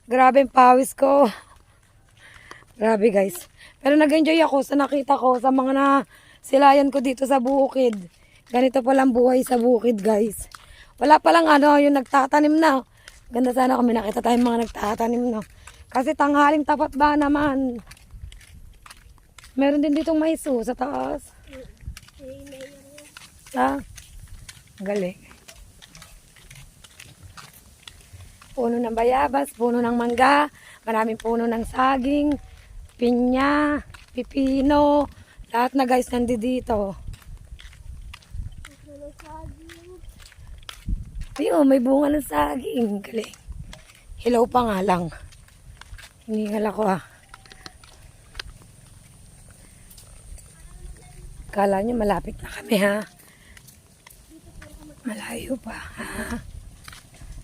Grabe ang pawis ko. Grabe, guys. Pero nag-enjoy ako sa nakita ko sa mga nasilayan ko dito sa bukid. Ganito palang buhay sa bukid, guys. Wala palang ano, yung nagtatanim na. Ganda sana kung may nakita tayong mga nagtatanim na. Kasi tanghaling tapat ba naman. Meron din ditong maiso sa taas. Ha? Galing. Puno ng bayabas, puno ng mangga, maraming puno ng saging, pinya, pipino, lahat na, guys nandito. Ayun, may bunga ng saging. Galing. Hilaw pa nga lang. Hiningal ako, ah. Kala nyo malapit na kami, ha? Malayo pa, ha?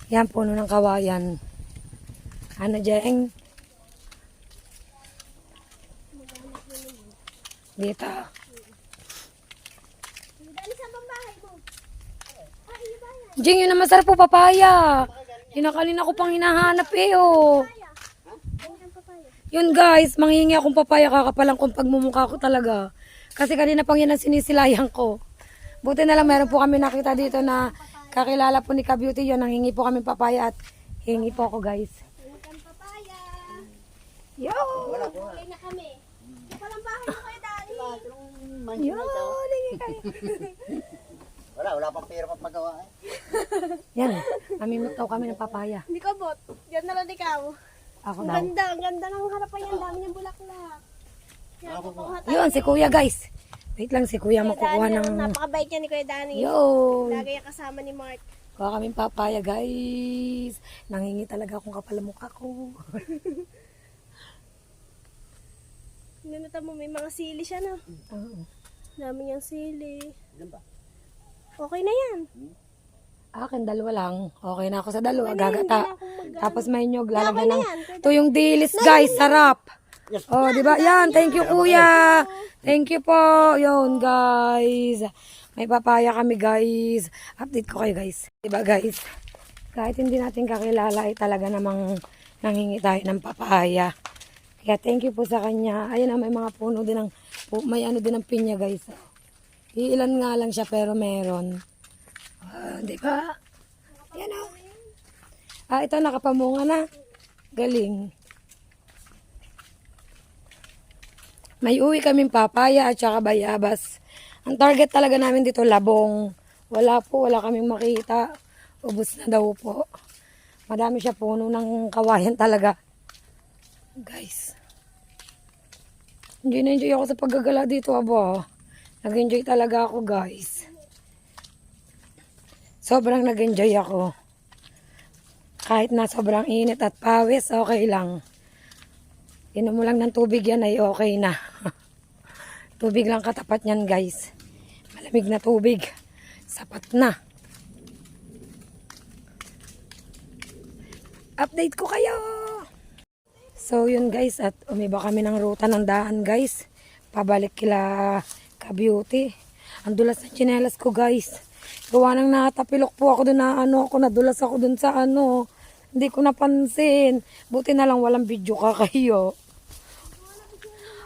Yan, puno ng kawayan. Ano, Jeng? Dito. Dali sa pambahay mo. Jeng, yun ang masarap po, papaya. Yun ang kanina ko pang hinahanap eh, oh. Yun, guys, manghingi akong papaya, kakapalang kung pagmumukha ko talaga. Kasi kanina pang yan ang sinisilayan ko. Buti na lang meron po kami nakita dito na kakilala po ni Ka-Beauty yun. Nanghingi po kami papaya at hingi po ako, guys. Ang papaya. Yo! Huli na kami. Yung palang bahay mo kayo, Dali. Yo! Lingi kayo. Wala pang pera pa magawa eh. Yan, namimit daw kami ng papaya. Hindi ko bot. Diyan na lang ikaw. Ako Ang daw. ganda, ang ganda ng harapan yan. Dami niyang bulaklak. Yan, kukuha tayo. Yun, si Kuya, guys. Wait lang, si Kuya makukuha Dani, ng... napakabait niya ni Kuya Dani. Yo! Lagi yung kasama ni Mark. Kuha kaming papaya, guys. Nangingi talaga akong kapal ang mukha ko. Nunutan mo, may mga sili siya na. Oo. Dami niyang sili. Ilan ba? Okay na yan. Akin, dalawa lang. Okay na ako sa dalawa. Ano, hindi Gagata. na akong mag- Tapos may nyog. Okay Lalagyan na ng... yan. Ito yung dilis, guys. Sarap. Yes. Oh, di ba? Yan, thank you kuya. Thank you po. Yun, guys. May papaya kami, guys. Update ko kayo, guys. Di ba, guys? Kahit hindi natin kakilala, ay talaga namang nanghingi tayo ng papaya. Kaya thank you po sa kanya. Ayun na, may mga puno din ng, may ano din ng pinya, guys. Iilan nga lang siya, pero meron. Di ba? Yan o. Ito nakapamunga na. Galing. May uwi kaming papaya at saka bayabas. Ang target talaga namin dito, labong. Wala kaming makita. Ubus na daw po. Madami siya puno ng kawayan talaga. Guys. Enjoy ako sa paggagala dito, aba. Nag-enjoy talaga ako, guys. Sobrang nag-enjoy ako. Kahit na sobrang init at pawis, okay lang. Inom mo lang ng tubig yan ay okay na. Tubig lang katapat niyan, guys. Malamig na tubig. Sapat na. Update ko kayo. So yun, guys, at umiba kami ng ruta ng daan, guys. Pabalik kila Ka-Beauty. Ang dulas ng tsinelas ko, guys. Gawa nang natapilok po ako doon na nadulas ako doon sa Hindi ko napansin. Buti na lang walang video ka kayo.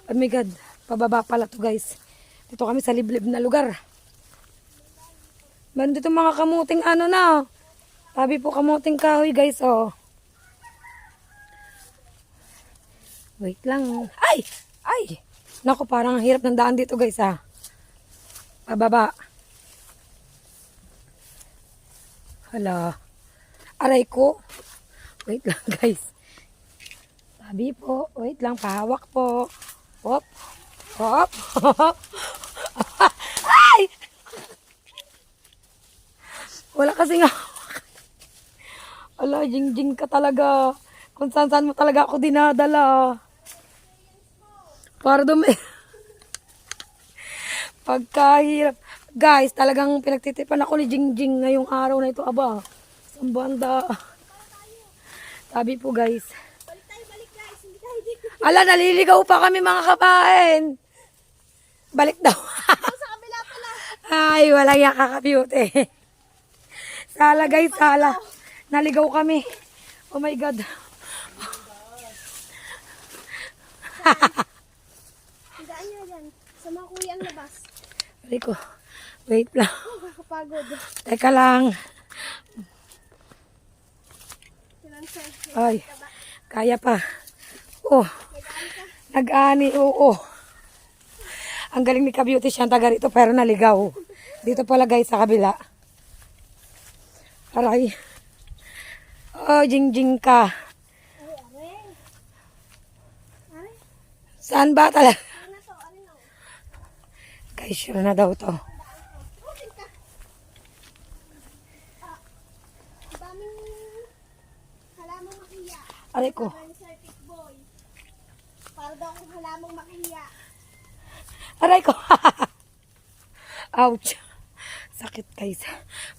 Oh my God, pababa pala to, guys. Dito kami sa liblib na lugar. Meron dito mga kamuting na. Tabi po kamuting kahoy, guys, oh. Wait lang. Ay! Naku, parang ang hirap ng daan dito, guys, ah. Pababa. Hala. Aray ko. Wait lang, guys. Tabi po. Wait lang, pahawak po. Hop. Hop. Ay! Wala kasi nga. Ala, jing-jing ka talaga. Kung saan mo talaga ako dinadala. Para dumi. Pagkahirap. Guys, talagang pinagtitipan ako ni Jingjing ngayong araw na ito. Aba, isang banda. Sabi po, guys. Balik guys. Hindi tayo dito. Ala, naliligaw pa kami mga kapain. Balik daw. Sa kabila pala. Ay, wala yan Ka-Beauty. Sala, guys, sala. Naligaw kami. Oh my God. Hidaan nyo dyan. Sa mga kuya ang labas. Rico, wait lang. Nakakapagod. Teka lang. Sinanser. Ay, kaya pa. Oh, nag-ani, oo. Ang galing ni Ka-Beauty, siya ang taga rito pero naligaw. Dito pala, guys, sa kabila. Aray. Oh, jing-jing ka. Ay, aray. Aray. Saan ba talaga? Ano na to? Aray na. Guys, sure na daw to. Okay ka. Daming halamang makiya. Aray ko. Parang circuit boy. Para daw kung halamang makiya. Aray ko. Ouch. Sakit, guys.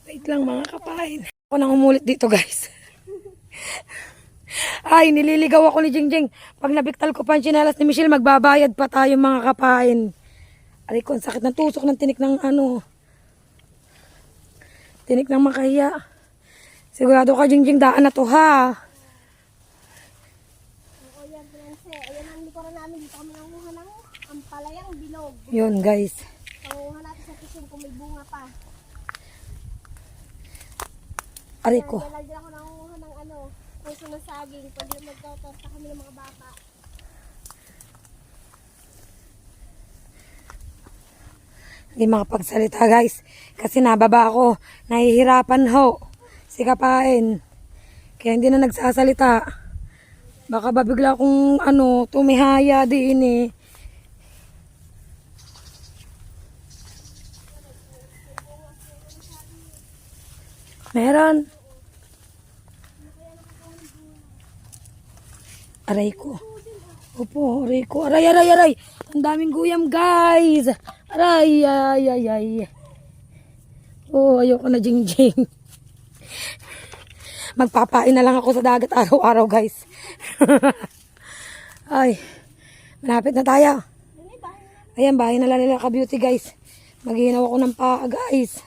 Wait lang, mga kapain. Ako nang umulit dito, guys. Ay, nililigaw ako ni Jingjing. Pag nabiktal ko pa ang tsinelas ni Michelle, magbabayad pa tayo, mga kapain. Aray ko, ang sakit ng tusok ng tinik ng tinik ng makahiya. Sigurado ka, Jingjing, daan na to, ha? Oo, yan, Prense. Ayan ang likuran namin. Dito kami nanguha ng ampalayang bilog. Yun, guys. Panguha natin sa pisun kung may bunga pa. Aray ko. Kaya lagi ako nanguha ng puso ng saging. Pag yung magtotorta kami ng mga bata. Hindi makapagsalita, guys. Kasi nababa ako. Nahihirapan ho. Si kapain. Kaya hindi na nagsasalita. Baka ba bigla akong tumihaya din eh. Meron. Aray ko. Opo, aray ko. Aray. Ang daming guyam, guys. Aray, ay. Oh, ayoko na, Jingjing. Magpapain na lang ako sa dagat araw-araw, guys. Ay, Malapit na tayo. Yan ay bahay na. Ayan, bahay na lang nila ka-beauty guys. Maghihinaw ako ng paa guys.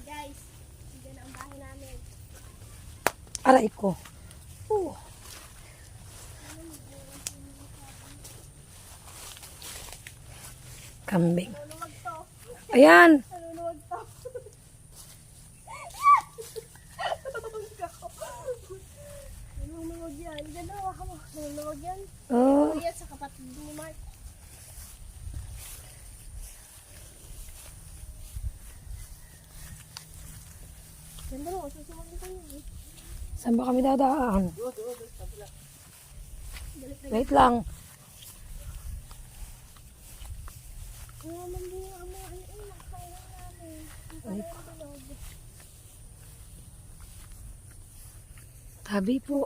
Guys, yan ang bahay namin. Aray ko. Kambing. Luluwag to. Ayan. Luluwag to. Luluwag yan. Ganda, waka mo. Luluwag yan. Oh. Yan sa kapatid ni Mark. Ganda mo, susumakin tayo eh. Saan ba kami dadaan? Wait lang. Kaya man din ang mga ano, nakakailan namin. Ay, Ang tulog. tabi po.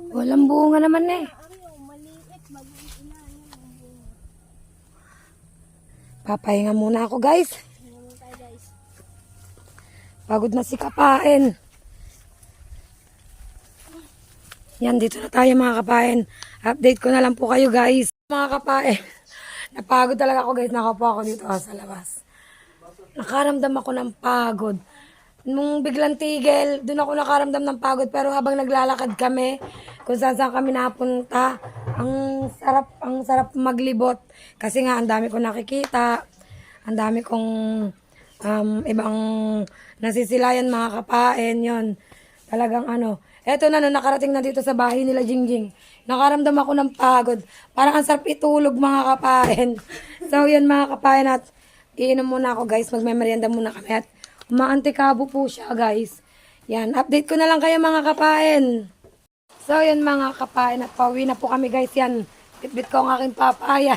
Walang bunga naman eh. Ariyo, maliit, bagong ina. Yan ang bunga. Papahinga muna ako guys. Tingnan mo tayo guys. Pagod na si Kapain. Yan, dito na tayo mga Kapain. Update ko na lang po kayo guys. Mga Kapain. Napagod talaga ako guys. Nakaupo ako dito sa labas. Nakaramdam ako ng pagod. Nung biglang tigil, doon ako nakaramdam ng pagod. Pero habang naglalakad kami, kung saan saan kami napunta, ang sarap maglibot. Kasi nga, ang dami kong nakikita. Ang dami kong ibang nasisilayan mga Kapain. Yon talagang ano. Eto na, no, nakarating na dito sa bahay nila Jingjing. Nakaramdam ako ng pagod. Parang ang sarap itulog mga Kapain. So, yan mga Kapain at iinom muna ako guys. Magmemeryenda muna kami at umaantikabo po siya guys. Yan, update ko na lang kayo mga Kapain. So, yan mga Kapain at pauwi na po kami guys. Yan, bitbit ko ang aking papaya.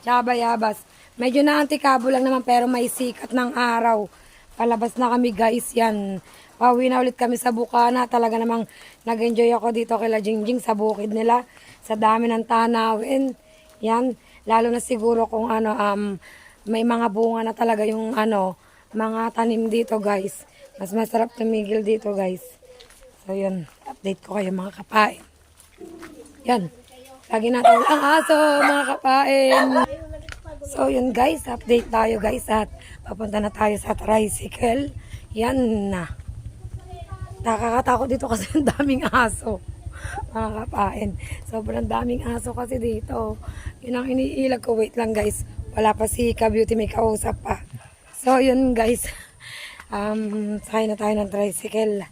Tsaka bayabas. Medyo naantikabo lang naman pero may sikat ng araw. Palabas na kami guys. Yan. Pauwi na ulit kami sa Bukana. Talaga namang nag-enjoy ako dito kila Jingjing sa bukid nila. Sa dami ng tanawin. Yan. Lalo na siguro kung ano, may mga bunga na talaga yung ano, mga tanim dito guys. Mas masarap tumigil dito guys. So yun, update ko kayo mga Kapain. Yan. Lagi natin ang aso mga Kapain. So yun guys, update tayo guys at papunta na tayo sa tricycle. Yan na. Nakakatakot dito kasi ang daming aso. Mga Kapain. Sobrang daming aso kasi dito. Yun ang iniilag ko. Wait lang guys. Wala pa si Ka-Beauty, may kausap pa. So yun guys. Sakay na tayo ng tricycle.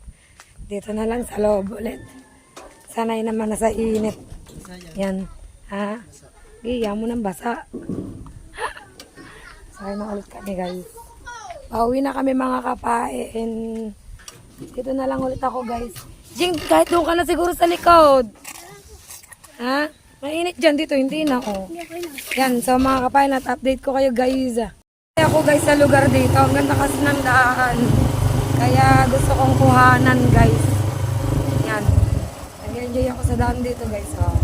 Dito na lang sa loob ulit. Sanay naman na sa init. Yan. Ha? Giya mo ng basa. Sakay na ulit kami guys. Pauwi na kami mga Kapain. Dito na lang ulit ako guys. Jing, kahit doon ka na siguro sa likod. Ha? Mainit dyan dito, hindi na oh. Yan, so mga Kapain at update ko kayo guys. Kaya ako guys sa lugar dito, ang ganda kasi ng daan. Kaya gusto kong kuhanan guys. Yan. Nag-enjoy ako sa daan dito guys. Oh.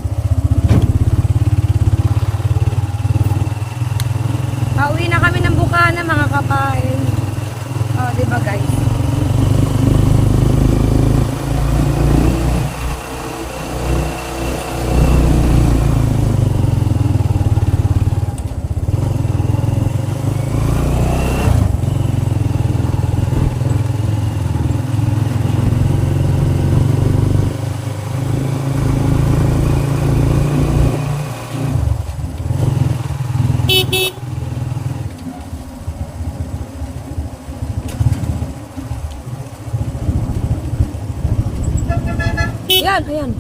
Pauwi na kami ng Bukana mga Kapain. Oh, di ba guys? Ayan, ayan.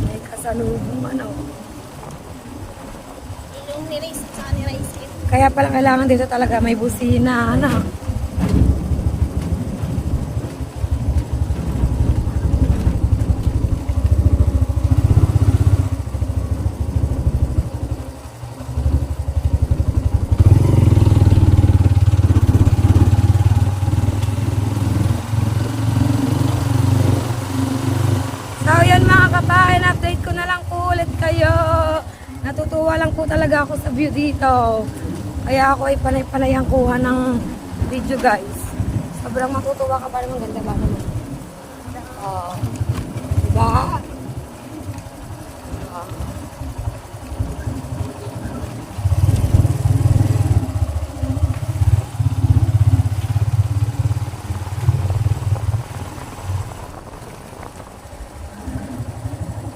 May kasalubong ano. Yung nirace sa nirace it. Kaya pala kailangan dito talaga may busina. Ano? So yan mga Kapain, update ko na lang po ulit kayo. Natutuwa lang po talaga ako sa view dito. Kaya ako ay panay-panay ang kuha ng video guys. Sobrang matutuwa ka pa naman. Ganda ba naman? Oo. Diba?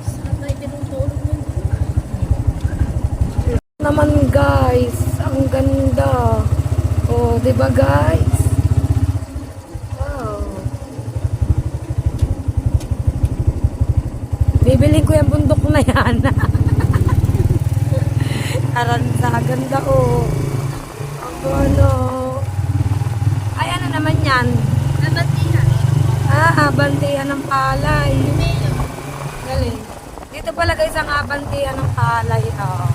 Saan tayo tinutulog nun? Naman guys, ang ganda. Oh, 'di ba guys? Wow. Bibiling ko yung bundok na yan. Aranza, ganda oh. Ang ano. Ay, ano naman yan? Nabantihan. Abantihan ng palay. Mayo. Galing. Dito pala guys ang abantihan ng palay. Oh.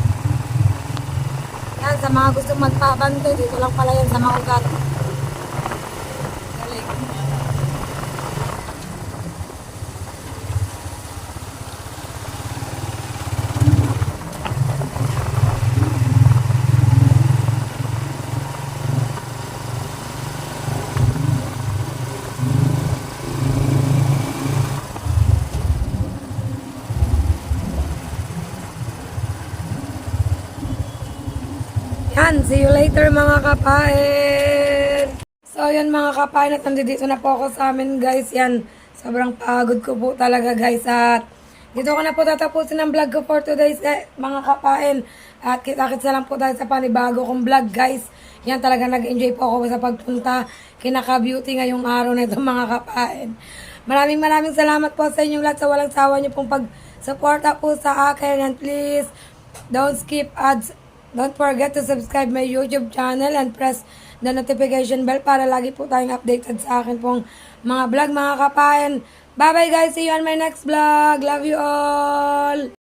Yan, sa mga gusto magpabante, dito lang pala yan sa mga ugat. Galing. Yan, see you later mga kapain. So yan mga kapain, at nandito na po ako sa amin guys. Yan, sobrang pagod ko po talaga guys. At dito ko na po tatapusin ang vlog ko for today's mga kapain. At kita-kits na lang po tayo sa panibago kong vlog guys. Yan, talaga nag-enjoy po ako sa pagpunta kinaka-beauty ngayong araw na ito mga kapain. Maraming salamat po sa inyong lahat sa walang sawa niyo pong pag-suporta po sa akin. And please, don't skip ads. Don't forget to subscribe my YouTube channel and press the notification bell para lagi po tayong updated sa akin pong mga vlog mga kapain. Bye bye guys, see you on my next vlog. Love you all.